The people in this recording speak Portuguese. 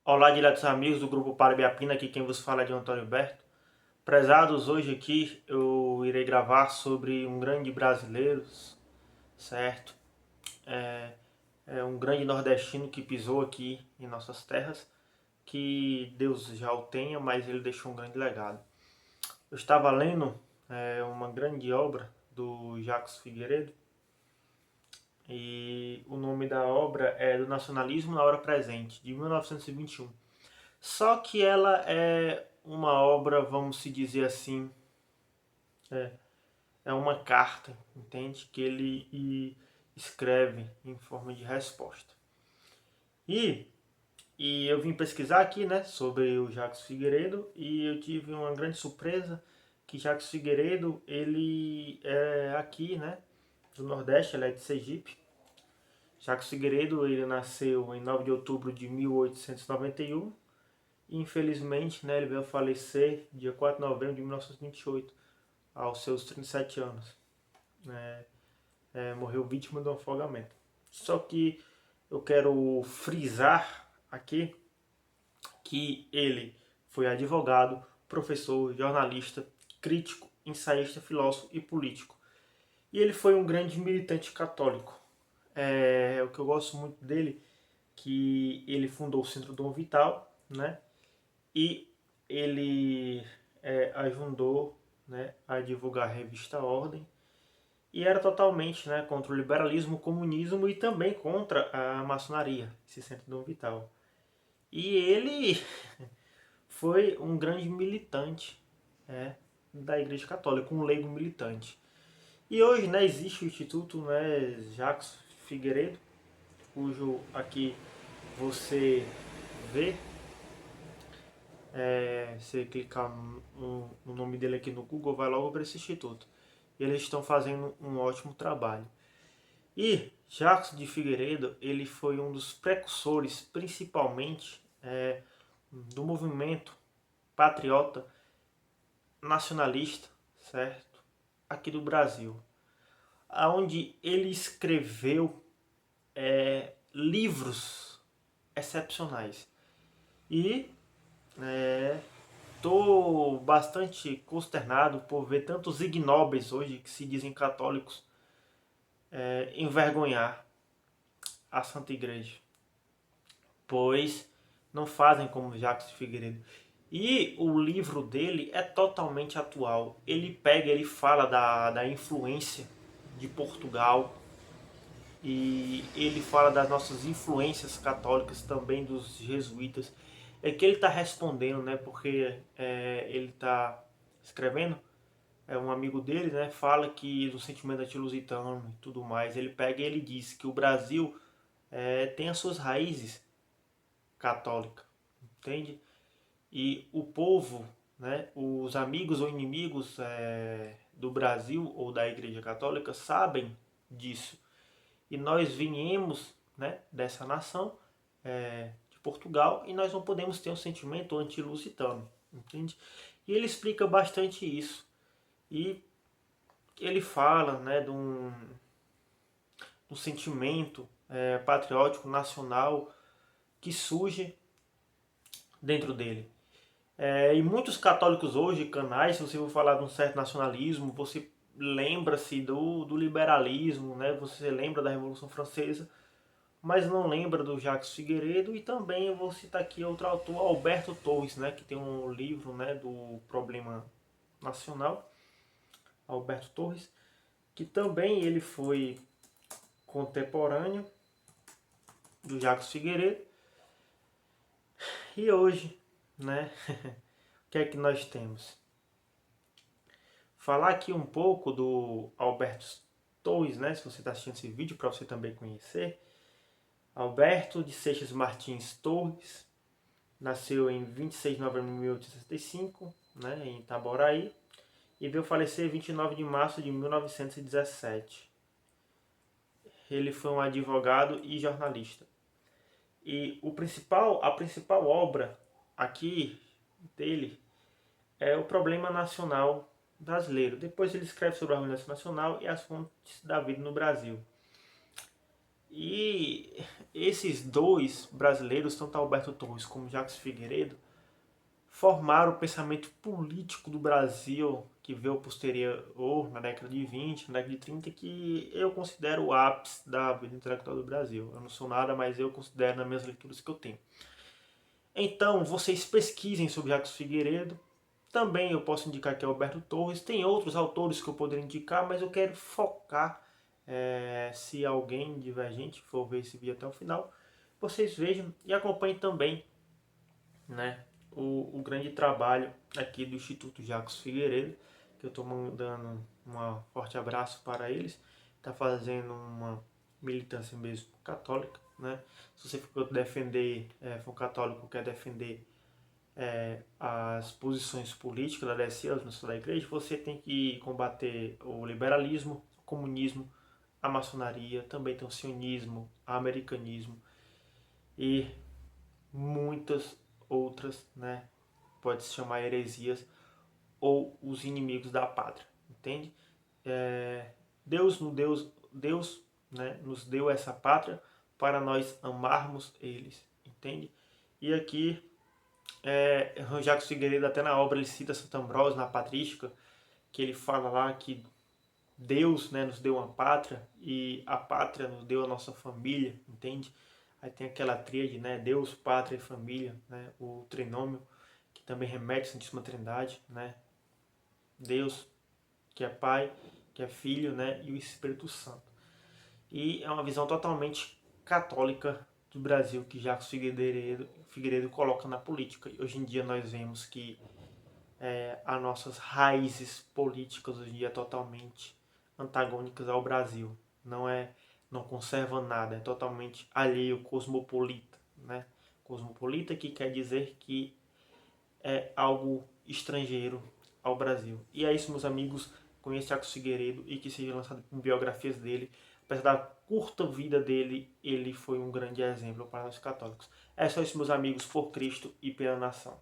Olá, diletos amigos do Grupo Parabiapina, aqui quem vos fala é de Antônio Berto. Prezados, hoje aqui eu irei gravar sobre um grande brasileiro, certo? É, é um grande nordestino que pisou aqui em nossas terras, que Deus já o tenha, mas ele deixou um grande legado. Eu estava lendo uma grande obra do Jacques Figueiredo, e o nome da obra é Do Nacionalismo na Hora Presente, de 1921. Só que ela é uma obra, vamos se dizer assim, é, é uma carta, entende? Que ele escreve em forma de resposta. E, e eu vim pesquisar aqui, né, sobre o Jacques Figueiredo e eu tive uma grande surpresa que Jacques Figueiredo, ele é aqui, né, do Nordeste, ele é de Sergipe. Jacques Figueiredo, ele nasceu em 9 de outubro de 1891. E infelizmente, né, ele veio a falecer dia 4 de novembro de 1928, aos seus 37 anos. Morreu vítima de um afogamento. Só que eu quero frisar aqui que ele foi advogado, professor, jornalista, crítico, ensaísta, filósofo e político. E ele foi um grande militante católico. O que eu gosto muito dele, que ele fundou o Centro Dom Vital, né? E ele ajudou, né, a divulgar a revista Ordem e era totalmente, né, contra o liberalismo, o comunismo e também contra a maçonaria, esse centro Dom Vital. E ele foi um grande militante, da Igreja Católica, um leigo militante. E hoje, né, existe o Instituto, né, Jacques Figueiredo, cujo aqui você vê. Se clicar no nome dele aqui no Google, vai logo para esse instituto. E eles estão fazendo um ótimo trabalho. E Jacques de Figueiredo, ele foi um dos precursores, principalmente, do movimento patriota nacionalista, certo? Aqui do Brasil. Onde ele escreveu livros excepcionais. E estou bastante consternado por ver tantos ignóbeis hoje que se dizem católicos envergonhar a Santa Igreja, pois não fazem como Jacques de Figueiredo. E o livro dele é totalmente atual. Ele pega, ele fala da influência de Portugal e ele fala das nossas influências católicas também dos jesuítas. É que ele está respondendo, né? Porque ele está escrevendo. Um amigo dele, né, fala que do sentimento anti-lusitano e tudo mais, ele pega e ele diz que o Brasil tem as suas raízes católicas, entende? E o povo, né, os amigos ou inimigos do Brasil ou da Igreja Católica sabem disso. E nós viemos, né, dessa nação, de Portugal, e nós não podemos ter um sentimento anti-lusitano, entende? E ele explica bastante isso. E ele fala, né, de um sentimento patriótico nacional que surge dentro dele. E muitos católicos hoje, canais, se você for falar de um certo nacionalismo, você lembra-se do liberalismo, né? Você lembra da Revolução Francesa, mas não lembra do Jacques Figueiredo. E também eu vou citar aqui outro autor, Alberto Torres, né? Que tem um livro, né, do Problema Nacional, Alberto Torres, que também ele foi contemporâneo do Jacques Figueiredo. E hoje, né, o que é que nós temos? Falar aqui um pouco do Alberto Torres, né, se você está assistindo esse vídeo, para você também conhecer. Alberto de Seixas Martins Torres, nasceu em 26 de novembro de 1865, né, em Itaboraí, e veio falecer em 29 de março de 1917. Ele foi um advogado e jornalista. E a principal obra aqui dele é o Problema Nacional Brasileiro. Depois ele escreve sobre a organização nacional e as fontes da vida no Brasil. E esses dois brasileiros, tanto Alberto Torres como Jacques Figueiredo, formaram o pensamento político do Brasil, que veio posterior, na década de 20, na década de 30, que eu considero o ápice da vida intelectual do Brasil. Eu não sou nada, mas eu considero nas minhas leituras que eu tenho. Então, vocês pesquisem sobre Jacques Figueiredo. Também eu posso indicar que é Alberto Torres. Tem outros autores que eu poderia indicar, mas eu quero focar, se alguém divergente for ver esse vídeo até o final, vocês vejam e acompanhem também, né, o grande trabalho aqui do Instituto Jacques Figueiredo, que eu estou mandando um forte abraço para eles. Está fazendo uma militância mesmo católica, né? Se você for defender, for um católico, quer defender as posições políticas da DSE, da igreja, você tem que combater o liberalismo, o comunismo, a maçonaria, também tem o sionismo, o americanismo e muitas outras, né? Pode se chamar heresias ou os inimigos da pátria, entende? Deus, né, nos deu essa pátria para nós amarmos eles, entende? E aqui Jacques Figueiredo, até na obra, ele cita Santo Ambrósio, na Patrística, que ele fala lá que Deus, né, nos deu uma pátria e a pátria nos deu a nossa família, entende? Aí tem aquela tríade, né, Deus, pátria e família, né, o trinômio, que também remete à Santíssima Trindade, né? Deus, que é Pai, que é Filho, né, e o Espírito Santo. E é uma visão totalmente católica do Brasil que Jacques Figueiredo coloca na política. E hoje em dia nós vemos que as nossas raízes políticas hoje em dia é totalmente antagônicas ao Brasil. Não conserva nada, é totalmente alheio, cosmopolita, né? Cosmopolita, que quer dizer que é algo estrangeiro ao Brasil. E é isso, meus amigos, conheça Jacques Figueiredo e que seja lançado em biografias dele. Apesar da curta vida dele, ele foi um grande exemplo para nós católicos. É só isso, meus amigos, por Cristo e pela nação.